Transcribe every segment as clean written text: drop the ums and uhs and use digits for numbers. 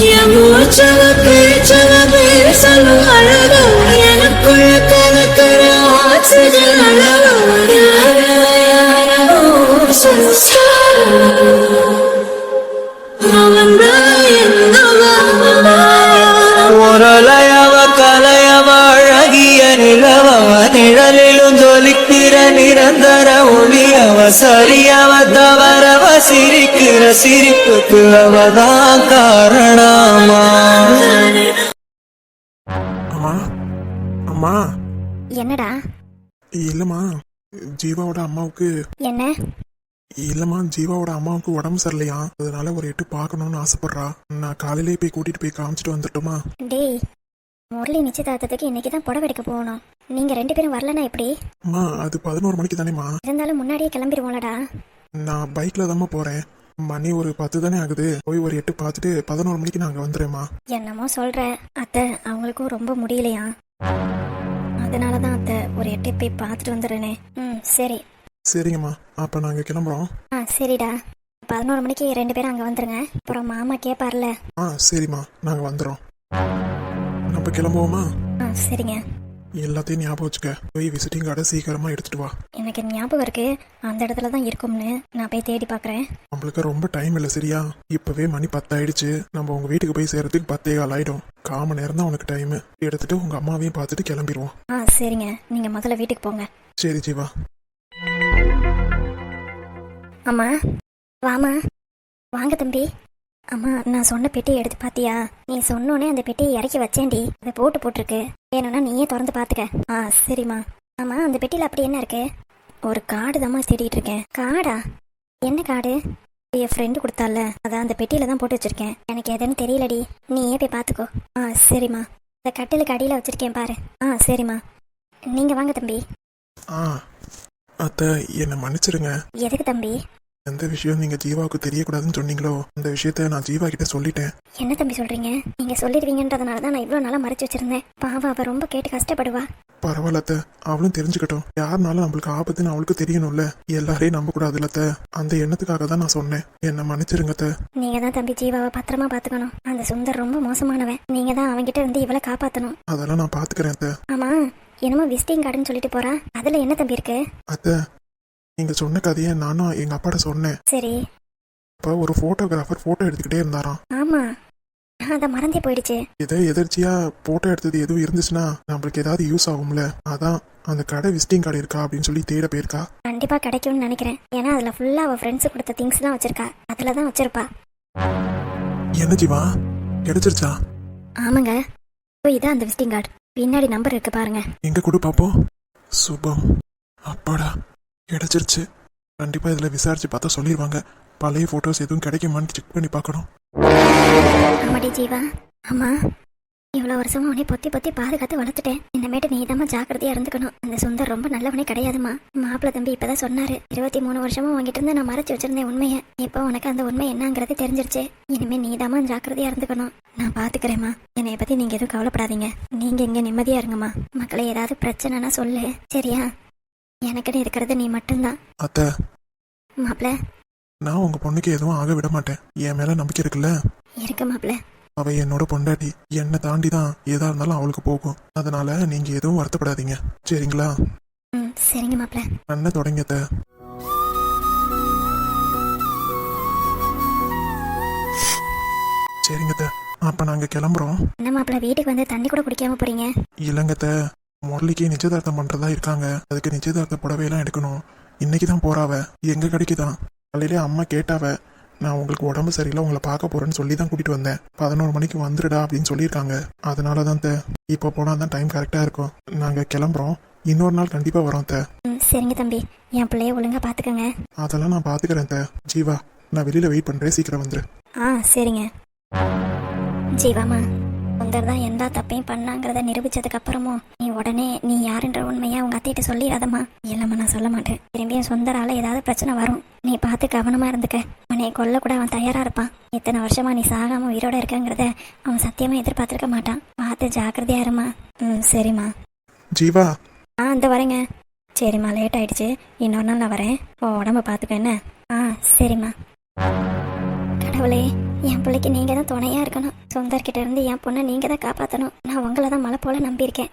என் மூச்சவ பேச்சவ பேசலும் அழகு எனக்குள்ள கலக்கிற ஆக்சிஜன் அளவு முரளையவ கலையவ அழகிய நிலவவ நிழலிலும் ஜொலிக்கிற நிரந்தர ஒளியவ சரியவ தவறவ சிரிக்கிற சிரிப்புக்கு அவதான் காரணமா. அம்மா அம்மா. என்னடா? இல்லம்மா, ஜீவாவோட அம்மாவுக்கு என்ன? இல்லம்மா, ஜீவாவோட அம்மாவுக்கு உடம்பு சரியில்லையா, அதனால ஒரு எட்டு பார்க்கணும்னு ஆசைப்படுறா. நான் காலையிலேயே போய் கூட்டிட்டு போய் காமிச்சிட்டு வந்துட்டுமா? டேய், முரளி நிச்சயதார்த்தத்துக்கு இன்னைக்கு தான் புடவை எடுக்க போகணும். நீங்க 2 பேரும் வரலனா எப்படி? அம்மா, அது 11 மணிக்கு தானேம்மா. இருந்தாலும் முன்னாடியே கிளம்பிடுவோம்லடா. நான் பைக்ல தாம்மா போறேன். மணி ஒரு 10 தானே ஆகுது. போய் ஒரு 8 பார்த்துட்டு 11 மணிக்கு நான் அங்கே வந்துடுறேம்மா. என்னமோ சொல்ற. அத்தை அவங்களுக்கும் ரொம்ப முடியலையா, அதனாலதான் அத்தை ஒரு 8 போய் பார்த்துட்டு வந்துடுறேனே. சரி. சரிங்கம்மா, அப்ப நாங்க கிளம்புறோம். சரிடா, 11 மணிக்கு 2 பேரும் அங்க வந்துருங்க. அப்புறம் மாமா கேட்பார்ல. சரிம்மா, நாங்க வந்துடுறோம். நம்ம கிளம்புவோமா? சரிங்க. எல்லாத்தையும் ஞாபகம் வச்சுக்க. போய் விசிட்டிங் கார்டை சீக்கிரமா எடுத்துட்டு வா. எனக்கு ஞாபகம் இருக்கு, அந்த இடத்துல தான் இருக்கும்னு. நான் போய் தேடி பாக்குறேன். நம்மளுக்கு ரொம்ப டைம் இல்லை, சரியா? இப்பவே மணி 10 ஆயிடுச்சு. நம்ம உங்க வீட்டுக்கு போய் சேர்றதுக்கு 10:15 ஆயிடும். 1/4 மணி நேரம் தான் உனக்கு டைம். எடுத்துட்டு உங்க அம்மாவையும் பார்த்துட்டு கிளம்பிடுவோம். சரிங்க, நீங்க முதல்ல வீட்டுக்கு போங்க. சரி ஜீவா. அம்மா வாமா. வாங்க தம்பி. அம்மா, நான் சொன்ன பெட்டியை எடுத்து பாத்தியா? நீ சொன்னோன்னே அந்த பெட்டியை இறக்கி வச்சேன்டி. அதை போட்டிருக்கு. வேணும்னா நீயே திறந்து பாத்துக்க. சரிம்மா. ஆமா, அந்த பெட்டியில அப்படி என்ன இருக்கு? ஒரு கார்டு தாம்மா தேடிட்டு இருக்கேன். கார்டா? என்ன கார்டு? என் ஃப்ரெண்டு கொடுத்தால, அதான் அந்த பெட்டியில தான் போட்டு வச்சிருக்கேன். எனக்கு எதுன்னு தெரியலடி, நீயே போய் பாத்துக்கோ. சரிம்மா. இந்த கட்டிலுக்கு அடியில வச்சிருக்கேன் பாரு. சரிம்மா. நீங்க வாங்க தம்பி. அத்தை, என்னை மன்னிச்சிருங்க. எதுக்கு தம்பி? எந்த விஷயம் நீங்க ஜீவாவுக்கு தெரியக்கூடாதுன்னு சொன்னீங்களோ அந்த விஷயத்த நான் ஜீவா கிட்ட சொல்லிட்டேன். என்ன தம்பி சொல்றீங்க? நீங்க சொல்லிடுவீங்கன்றதுனால தான் நான் இவ்வளவு நாளா மறைச்சு வச்சிருந்தேன். பாவம், அவ ரொம்ப கேட்டு கஷ்டப்படுவா. பரவாயில்ல அத்தை, அவளும் தெரிஞ்சுக்கட்டும். யாருனாலும் நம்மளுக்கு ஆபத்துன்னு அவளுக்கு தெரியணும்ல. எல்லாரையும் நம்ப கூடாதுல்ல அத்தை. அந்த எண்ணத்துக்காக தான் நான் சொன்னேன். என்ன மன்னிச்சிருங்க அத்தை. நீங்க தான் தம்பி ஜீவாவை பத்திரமா பாத்துக்கணும். அந்த சுந்தர் ரொம்ப மோசமானவன். நீங்க தான் அவன்கிட்ட இருந்து இவளை காப்பாத்தணும். அதெல்லாம் நான் பாத்துக்கிறேன் அத்தை. ஆமா, என்னமோ விசிட்டிங் கார்டுன்னு சொல்லிட்டு போறா. அதுல என்ன தம்பி இருக்கு? அத்தை, நீங்க சொன்ன கதையை நானும் எங்க அப்பாட்ட சொன்னேன். சரி. இப்ப ஒரு போட்டோகிராஃபர் போட்டோ எடுத்துக்கிட்டே இருந்தாராம். ஆமா, அத மறந்தே போயிடுச்சு. இதே எதிர்ச்சியா போட்டோ எடுத்தது எதுவும் இருந்துச்சுன்னா நம்மளுக்கு ஏதாவது யூஸ் ஆகும்ல. அதான் அந்த கடை விசிட்டிங் கார்டு இருக்கா அப்படின்னு சொல்லி தேட போயிருக்கா. கண்டிப்பா கிடைக்கும்னு நினைக்கிறேன். ஏன்னா அதுல ஃபுல்லா அவ ஃப்ரெண்ட்ஸ் கொடுத்த திங்ஸ் தான் வச்சிருக்கா. அதுலதான் வச்சிருப்பா. என்ன ஜீவா, கிடைச்சிருச்சா? ஆமாங்க, இதான் அந்த விசிட்டிங் கார்டு. பின்னாடி நம்பர் இருக்கு பாருங்க. எங்க கொடு பாப்போம். சுபம். அப்பாடா, கிடைச்சிருச்சு. கண்டிப்பா இதுல விசாரிச்சு பார்த்தா சொல்லிடுவாங்க. பழைய போட்டோஸ் எதுவும் கிடைக்குமான்னு செக் பண்ணி பார்க்கணும். ஆமாடி ஜீவா. ஆமா, இவ்வளவு வருஷமா உன்னை பொத்தி பொத்தி பாதுகாத்து வளர்த்துட்டேன். இனிமேட்டு நீ தான் ஜாக்கிரதையா இருந்துக்கணும். அந்த சுந்தர் ரொம்ப நல்லவனே கிடையாதுமா. மாப்பிள்ள தம்பி இப்பதான் சொன்னாரு. 23 வருஷமா உங்ககிட்ட இருந்து நான் மறைச்சு வச்சிருந்தேன் உண்மையை. இப்போ உனக்கு அந்த உண்மை என்னங்கிறது தெரிஞ்சிருச்சு. இனிமே நீ தான் ஜாக்கிரதையா இருந்துக்கணும். நான் பாத்துக்கிறேம்மா. என்னைய பத்தி நீங்க எதுவும் கவலைப்படாதீங்க. நீங்க இங்க நிம்மதியா இருங்கம்மா. மக்களை ஏதாவது பிரச்சனைனா சொல்லு, சரியா? எனக்குன்னு இருக்கிறது நீ மட்டும்தான். அத்தை, மாப்பிள்ள, நான் உங்க பொண்ணுக்கு எதுவும் ஆக விட மாட்டேன். என் மேல நம்பிக்கை இருக்குல்ல? இருக்கு மாப்பிள்ள. அவ என்னோட பொண்டாட்டி. என்னை தாண்டி தான் ஏதா இருந்தாலும் அவளுக்கு போகும். அதனால நீங்க எதுவும் வருத்தப்படாதீங்க, சரிங்களா? சரிங்க மாப்பிள்ள. நன்ன தொடங்க அத்தை. சரிங்க அத்தை, அப்ப நாங்க கிளம்புறோம். என்ன மாப்பிள்ள, வீட்டுக்கு வந்து தண்ணி கூட குடிக்காம போறீங்க? இல்லங்க அத்தை, முரளிக்கு நிச்சயதார்த்தம் பண்றதா இருக்காங்க. அதுக்கு நிச்சயதார்த்த புடவையெல்லாம் எடுக்கணும். இன்னைக்குதான் போறாவ. எங்க கடைக்குதான். காலையிலே அம்மா கேட்டாவ, நான் உங்களுக்கு உடம்பு சரியில்லை, உங்களை பார்க்க போறேன்னு சொல்லி தான் கூட்டிட்டு வந்தேன். 11 மணிக்கு வந்துடுடா அப்படின்னு சொல்லியிருக்காங்க. அதனாலதான் இப்போ போனா தான் டைம் கரெக்டா இருக்கும். நாங்க கிளம்புறோம். இன்னொரு நாள் கண்டிப்பா வரோம். சரிங்க தம்பி, என் பிள்ளைய ஒழுங்கா பாத்துக்கங்க. அதெல்லாம் நான் பாத்துக்கிறேன். ஜீவா, நான் வெளியில வெயிட் பண்றேன், சீக்கிரம் வந்துரு. சரிங்க. ஜீவாமா, சுந்தர் தான் எல்லா தப்பையும் பண்ணாங்கிறத நிரூபிச்சதுக்கு அப்புறமும் நீ உடனே நீ யாருன்ற உண்மையா உங்க அத்தையிட்ட சொல்லிடாதம்மா. இல்லம்மா, நான் சொல்ல மாட்டேன். திரும்பியும் சுந்தரால ஏதாவது பிரச்சனை வரும். நீ பார்த்து கவனமா இருந்துக்க. உன்னை கொல்ல கூட அவன் தயாரா இருப்பான். இத்தனை வருஷமா நீ சாகாம உயிரோட இருக்கங்கிறத அவன் சத்தியமா எதிர்பார்த்திருக்க மாட்டான். பார்த்து ஜாக்கிரதையா இருமா. சரிம்மா. ஜீவா. அந்த வரேங்க. சரிம்மா, லேட் ஆயிடுச்சு. இன்னொரு நாள் நான் வரேன். உடம்ப பார்த்துக்க என்ன? சரிம்மா. கடவுளே, என் என் பிள்ளைக்கு நீங்க தான் துணையா இருக்கணும். சுந்தர்கிட்ட இருந்து என் பொண்ணை நீங்க தான் காப்பாற்றணும். நான் உங்களை தான் மலை போல நம்பியிருக்கேன்.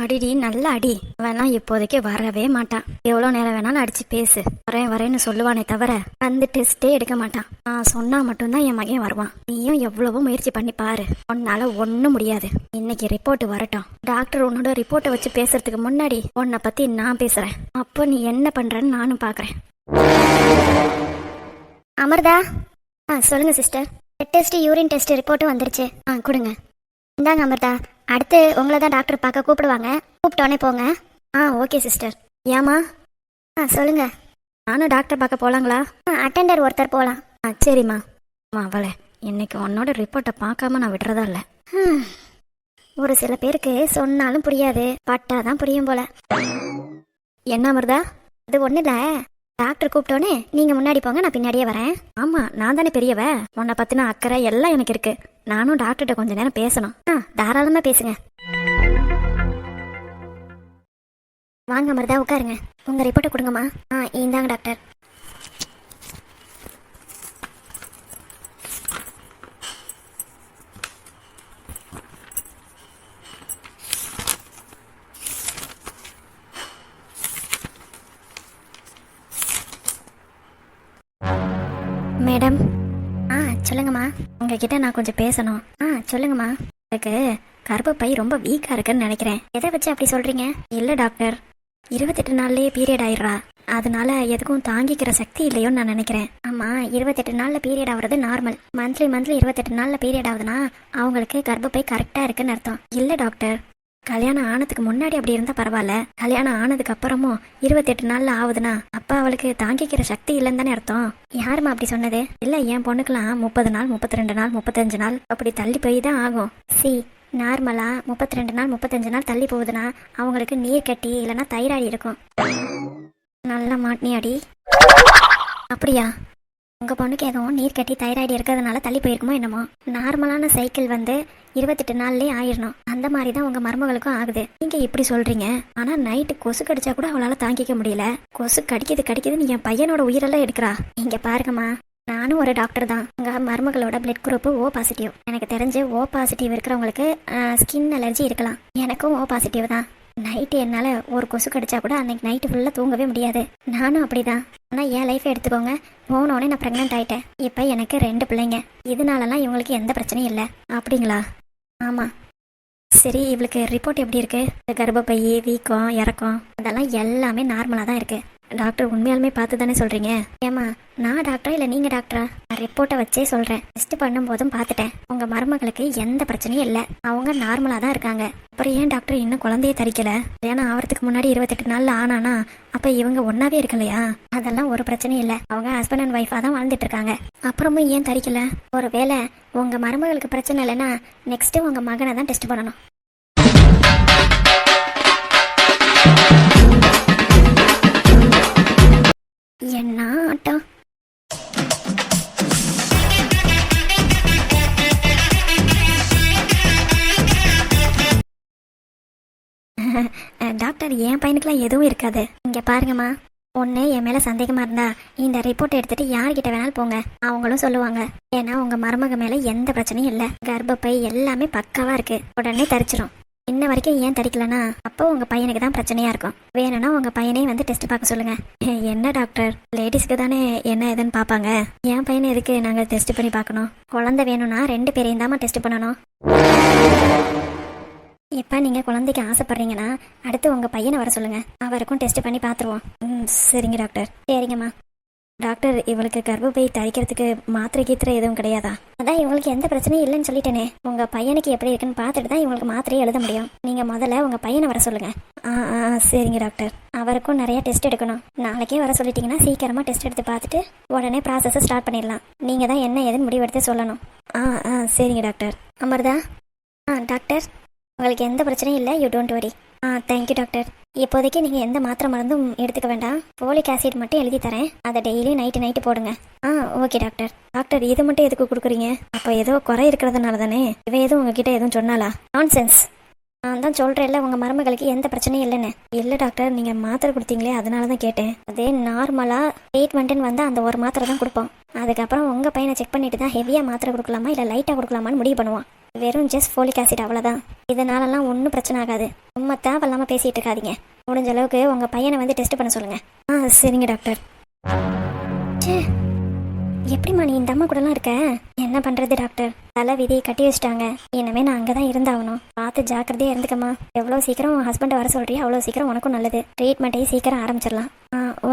அடிடி நல்ல அடி. அவெல்லாம் இப்போதைக்கு வரவே மாட்டான். எவ்வளோ நேரம் வேணாலும் அடிச்சு பேசு, வரேன் வரேன்னு சொல்லுவானே தவிர வந்து டெஸ்டே எடுக்க மாட்டான். நான் சொன்னா மட்டும்தான் என் மகன் வருவான். நீயும் எவ்வளவோ முயற்சி பண்ணி பாரு, உன்னால ஒன்றும் முடியாது. இன்னைக்கு ரிப்போர்ட் வரட்டும். டாக்டர் உன்னோட ரிப்போர்ட்டை வச்சு பேசுறதுக்கு முன்னாடி உன்னை பத்தி நான் பேசுறேன். அப்போ நீ என்ன பண்றன்னு நானும் பாக்குறேன். அமர்தா, சொல்லுங்க sister. Blood test, urine test report வந்துருச்சு. கொடுங்க. இந்தாங்க அமர்தா, அடுத்து உங்களை தான் டாக்டர் பார்க்க கூப்பிடுவாங்க. கூப்பிட்டோன்னே போங்க. Okay sister. ஏமா? சொல்லுங்க. நானும் டாக்டர் பார்க்க போகலாங்களா? அட்டெண்டர் ஒருத்தர் போகலாம். சரிம்மா. அவளை இன்னைக்கு உன்னோட ரிப்போர்ட்டை பார்க்காம நான் விடுறதா இல்லை. ஒரு சில பேருக்கு சொன்னாலும் புரியாது, பட்டாதான் புரியும் போல. என்ன அமர்தா? அது ஒன்றும் இல்லை, டாக்டர் கூப்பிட்டோன்னே நீங்கள் முன்னாடி போங்க, நான் பின்னாடியே வரேன். ஆமாம், நான் தானே பெரியவ, உன்னை பற்றின அக்கறை எல்லாம் எனக்கு இருக்கு. நானும் டாக்டர்கிட்ட கொஞ்ச நேரம் பேசணும். தாராளமாக பேசுங்க. வாங்க அமர்தா, உட்காருங்க. உங்கள் ரிப்போர்ட்டை கொடுங்கம்மா. இந்தாங்க டாக்டர். மேடம். சொல்லுங்கம்மா. உங்ககிட்ட நான் கொஞ்சம் பேசணும். சொல்லுங்கம்மா. எனக்கு கர்ப்பப்பை ரொம்ப வீக்காக இருக்குன்னு நினைக்கிறேன். எதை வச்சு அப்படி சொல்கிறீங்க? இல்லை டாக்டர், 28 நாள்லேயே பீரியட் ஆயிடுறா. அதனால எதுக்கும் தாங்கிக்கிற சக்தி இல்லையோன்னு நான் நினைக்கிறேன். ஆமாம், 28 நாளில் பீரியட் ஆகுறது நார்மல். மந்த்லி 28 நாளில் பீரியட் ஆகுதுன்னா அவங்களுக்கு கர்ப்பப்பை கரெக்டாக இருக்குன்னு அர்த்தம். இல்லை டாக்டர், கல்யாணம் ஆனதுக்கு முன்னாடி அப்படி இருந்தா பரவாயில்ல, கல்யாணம் ஆனதுக்கு அப்புறமும் 28 நாள்ல ஆகுதுன்னா அப்ப அவளுக்கு தாங்கிக்கிற சக்தி இல்லைன்னு தானே அர்த்தம். யாருமா அப்படி சொன்னது? இல்ல, என் பொண்ணுக்கெல்லாம் 30 நாள், 32 நாள், 35 நாள் அப்படி தள்ளி போய் தான் ஆகும். நார்மலா 32 நாள் 35 நாள் தள்ளி போகுதுன்னா அவங்களுக்கு நீர் கட்டி இல்லைன்னா தைராய்டு இருக்கும். நல்லா மாட்டினியாடி. அப்படியா? உங்கள் பொண்ணுக்கு எதுவும் நீர் கட்டி தைராய்டு இருக்கிறதுனால தள்ளி போயிருக்குமோ என்னமோ. நார்மலான சைக்கிள் 28 நாள்லேயே ஆயிடணும். அந்த மாதிரி தான் உங்கள் மருமகளுக்கும் ஆகுது. நீங்கள் இப்படி சொல்கிறீங்க, ஆனால் நைட்டு கொசு கடிச்சா கூட அவளால் தாங்கிக்க முடியல. கொசு கடிக்குதுன்னு என் பையனோட உயிரெல்லாம் எடுக்கிறா. இங்கே பாருங்கம்மா, நானும் ஒரு டாக்டர் தான். உங்கள் மருமகளோட பிளட் குரூப் O பாசிட்டிவ். எனக்கு தெரிஞ்சு O பாசிட்டிவ் இருக்கிறவங்களுக்கு ஸ்கின் அலர்ஜி இருக்கலாம். எனக்கும் O பாசிட்டிவ் தான். நைட்டு என்னால் ஒரு கொசு கடிச்சா கூட அன்னைக்கு நைட்டு ஃபுல்லாக தூங்கவே முடியாது. நானும் அப்படிதான். ஆனால் என் லைஃப்பை எடுத்துக்கோங்க, போனோடனே நான் ப்ரெக்னென்ட் ஆகிட்டேன். இப்போ எனக்கு 2 பிள்ளைங்க. இதனாலலாம் இவங்களுக்கு எந்த பிரச்சனையும் இல்லை. அப்படிங்களா? ஆமாம். சரி, இவளுக்கு ரிப்போர்ட் எப்படி இருக்கு? கர்ப்பப்பை, வீக்கம், இறக்கம் அதெல்லாம் எல்லாமே நார்மலாக தான் இருக்கு. டாக்டர் உண்மையாலுமே பார்த்து தானே சொல்கிறீங்க? ஏம்மா, நான் டாக்டரா இல்லை நீங்கள் டாக்டரா? ரிப்போர்ட்டை வச்சே சொல்கிறேன். டெஸ்ட் பண்ணும்போதும் பார்த்துட்டேன், உங்கள் மருமகளுக்கு எந்த பிரச்சனையும் இல்லை. அவங்க நார்மலாக தான் இருக்காங்க. அப்புறம் ஏன் டாக்டர் இன்னும் குழந்தையே தரிக்கலை? ஏன்னா ஆகிறதுக்கு முன்னாடி 28 நாளில் ஆனானா அப்போ இவங்க ஒன்றாவே இருக்கலையா? அதெல்லாம் ஒரு பிரச்சனையும் இல்லை. அவங்க ஹஸ்பண்ட் அண்ட் ஒய்ஃபாக தான் வாழ்ந்துட்டு இருக்காங்க. அப்புறமும் ஏன் தரிக்கலை? ஒரு வேளை உங்கள் மருமகளுக்கு பிரச்சனை இல்லைன்னா நெக்ஸ்ட்டு உங்கள் மகனை தான் டெஸ்ட் பண்ணணும். என்ன ஆட்டம்! டாக்டர், என் பையனுக்குலாம் எதுவும் இருக்காது. இங்க பாருங்கம்மா, ஒன்று என் மேலே சந்தேகமாக இருந்தா இந்த ரிப்போர்ட் எடுத்துட்டு யார்கிட்ட வேணாலும் போங்க, அவங்களும் சொல்லுவாங்க. ஏன்னா உங்க மருமக மேலே எந்த பிரச்சனையும் இல்லை. கர்ப்பப்பை எல்லாமே பக்காவா இருக்கு, உடனே தரிச்சிடும். இன்ன வரைக்கும் ஏன் தரிக்கலனா அப்போ உங்க பையனுக்கு தான் பிரச்சனையா இருக்கும். வேணும்னா உங்க பையனே வந்து டெஸ்ட் பார்க்க சொல்லுங்க. என்ன டாக்டர், லேடிஸ்க்கு தானே என்ன ஏதுன்னு பார்ப்பாங்க, என் பையனை எதுக்கு நாங்கள் டெஸ்ட் பண்ணி பார்க்கணும்? குழந்தை வேணும்னா 2 பேரையும் தாம்மா டெஸ்ட் பண்ணணும். இப்போ நீங்கள் குழந்தைக்கு ஆசைப்படுறீங்கன்னா அடுத்து உங்கள் பையனை வர சொல்லுங்க, அவருக்கும் டெஸ்ட் பண்ணி பார்த்துருவோம். சரிங்க டாக்டர். சரிங்கம்மா. டாக்டர், இவளுக்கு கர்ப்பப்பை தரிக்கிறதுக்கு மாத்திரை கீத்திரை எதுவும் கிடையாதா? அதான் இவங்களுக்கு எந்த பிரச்சனையும் இல்லைன்னு சொல்லிட்டேனே. உங்கள் பையனுக்கு எப்படி இருக்குன்னு பார்த்துட்டு தான் இவங்களுக்கு மாத்திரையே எழுத முடியும். நீங்கள் முதல்ல உங்கள் பையனை வர சொல்லுங்க. சரிங்க டாக்டர். அவருக்கும் நிறைய டெஸ்ட் எடுக்கணும். நாளைக்கே வர சொல்லிட்டீங்கன்னா சீக்கிரமாக டெஸ்ட் எடுத்து பார்த்துட்டு உடனே ப்ராசஸை ஸ்டார்ட் பண்ணிடலாம். நீங்கள் தான் என்ன ஏதுன்னு முடிவெடுத்து சொல்லணும். சரிங்க டாக்டர். அமர்தா. டாக்டர், உங்களுக்கு எந்த பிரச்சனையும் இல்லை, you don't worry. Thank you doctor. இப்போதைக்கு நீங்கள் எந்த மாத்திரை மருந்தும் எடுத்துக்க வேண்டாம். ஃபோலிக் ஆசிட் மட்டும் எழுதி தரேன். அதை டெய்லி நைட்டு போடுங்க. Okay doctor. டாக்டர் இதை மட்டும் எதுக்கு கொடுக்குறீங்க? அப்போ ஏதோ குறை இருக்கிறதுனால தானே? இவ எதுவும் உங்ககிட்ட எதுவும் சொன்னாலா? நான்சென்ஸ். நான் தான் சொல்கிறேன்ல உங்கள் மருமகளுக்கு எந்த பிரச்சனையும் இல்லைன்னு. இல்லை டாக்டர், நீங்கள் மாத்திரை கொடுத்தீங்களே அதனால தான் கேட்டேன். அதே நார்மலாக ட்ரீட்மெண்ட்டுன்னு வந்தால் அந்த ஒரு மாத்திரை தான் கொடுப்போம். அதுக்கப்புறம் உங்கள் பையனை செக் பண்ணிட்டு தான் ஹெவியாக மாத்திரை கொடுக்கலாமா இல்லை லைட்டாக கொடுக்கலாமான்னு முடிவு பண்ணுவான். வெறும் ஜஸ்ட் ஃபோலிக் ஆசிட் அவ்வளோதான். இதனாலலாம் ஒன்றும் பிரச்சனை ஆகாது. சும்மா தேவையில்லாமல் பேசிகிட்டு இருக்காதீங்க. முடிஞ்ச அளவுக்கு உங்கள் பையனை வந்து டெஸ்ட் பண்ண சொல்லுங்கள். சரிங்க டாக்டர். சே, எப்படிம்மா நீ இந்த அம்மா கூடலாம் இருக்க? என்ன பண்ணுறது டாக்டர், தலை விதி கட்டி வச்சுட்டாங்க. இனிமே நான் அங்கே தான் இருந்தாகணும். பார்த்து ஜாக்கிரதையாக இருந்துக்கம்மா. எவ்வளோ சீக்கிரம் உன் ஹஸ்பண்டை வர சொல்கிறியா அவ்வளோ சீக்கிரம் உனக்கும் நல்லது. ட்ரீட்மெண்ட்டையும் சீக்கிரம் ஆரம்பிச்சிடலாம்.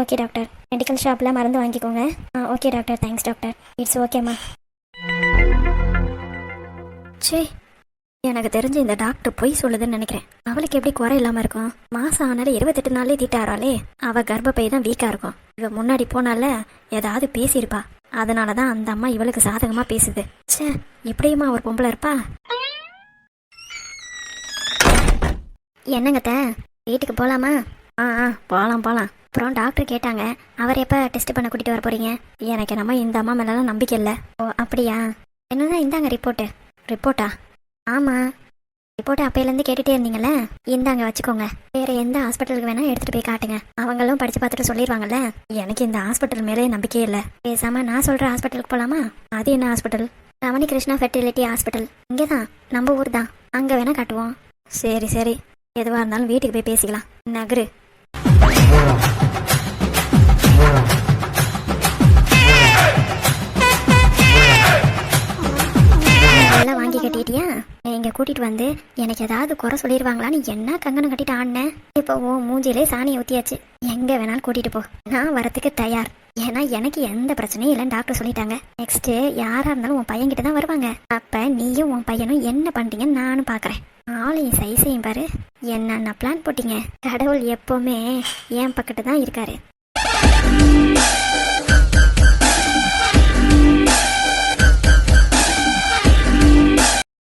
Okay doctor. மெடிக்கல் ஷாப்பில் மருந்து வாங்கிக்கோங்க. Okay doctor. Thanks doctor. It's ஓகேம்மா. சே, எனக்கு தெரிஞ்சு இந்த டாக்டர் பொய் சொல்லுதுன்னு நினைக்கிறேன். அவளுக்கு எப்படி குறை இல்லாமல் இருக்கும்? மாதம் ஆனாலும் 28 நாளே தீட்டாராளே. அவள் கர்ப்பப்பை தான் வீக்காக இருக்கும். இவ முன்னாடி போனால ஏதாவது பேசியிருப்பா. அதனால தான் அந்த அம்மா இவளுக்கு சாதகமாக பேசுது. சே, எப்படியுமா ஒரு பொம்பளை இருப்பா? என்னங்கத்த, வீட்டுக்கு போகலாமா? போகலாம். அப்புறம் டாக்டர் கேட்டாங்க, அவர் எப்போ டெஸ்ட் பண்ண கூட்டிகிட்டு வர போகிறீங்க? எனக்கு என்னமோ இந்த அம்மா மேலாம் நம்பிக்கை இல்லை. ஓ அப்படியா? என்னதான் இந்தாங்க ரிப்போர்ட்டா? ஆமாம், ரிப்போர்ட்டை அப்பையிலேருந்து கேட்டுகிட்டே இருந்தீங்களே, இந்தாங்க வச்சுக்கோங்க. வேறு எந்த ஹாஸ்பிட்டலுக்கு வேணால் எடுத்துகிட்டு போய் காட்டுங்க. அவங்களும் படித்து பார்த்துட்டு சொல்லிடுவாங்கல்ல. எனக்கு இந்த ஹாஸ்பிட்டல் மேலே நம்பிக்கையே இல்லை. பேசாமல் நான் சொல்கிற ஹாஸ்பிட்டலுக்கு போகலாமா? அது என்ன hospital? Ramani Krishna fertility hospital. இங்கே தான், நம்ம ஊர் தான். அங்கே வேணால் காட்டுவோம். சரி, எதுவாக இருந்தாலும் வீட்டுக்கு போய் பேசிக்கலாம். நகரு. எல்லாம் வாங்கி கட்டிட்டியா? இங்கே கூட்டிகிட்டு வந்து எனக்கு ஏதாவது குறை சொல்லிடுவாங்களான்னு என்ன கங்கணம் கட்டிட்டு ஆடினேன். இப்போ மூஞ்சிலே சாணியை ஊற்றியாச்சு. எங்கே வேணாலும் கூட்டிகிட்டு போ, நான் வரத்துக்கு தயார். ஏன்னா எனக்கு எந்த பிரச்சனையும் இல்லைன்னு டாக்டர் சொல்லிட்டாங்க. நெக்ஸ்ட்டு யாராக இருந்தாலும் உன் பையன்கிட்ட தான் வருவாங்க. அப்போ நீயும் உன் பையனும் என்ன பண்ணுறீங்கன்னு நானும் பார்க்குறேன். ஆளையும் சைஸையும் பாரு. என்னென்ன பிளான் போட்டீங்க? கடவுள் எப்போவுமே என் பக்கத்து தான் இருக்காரு.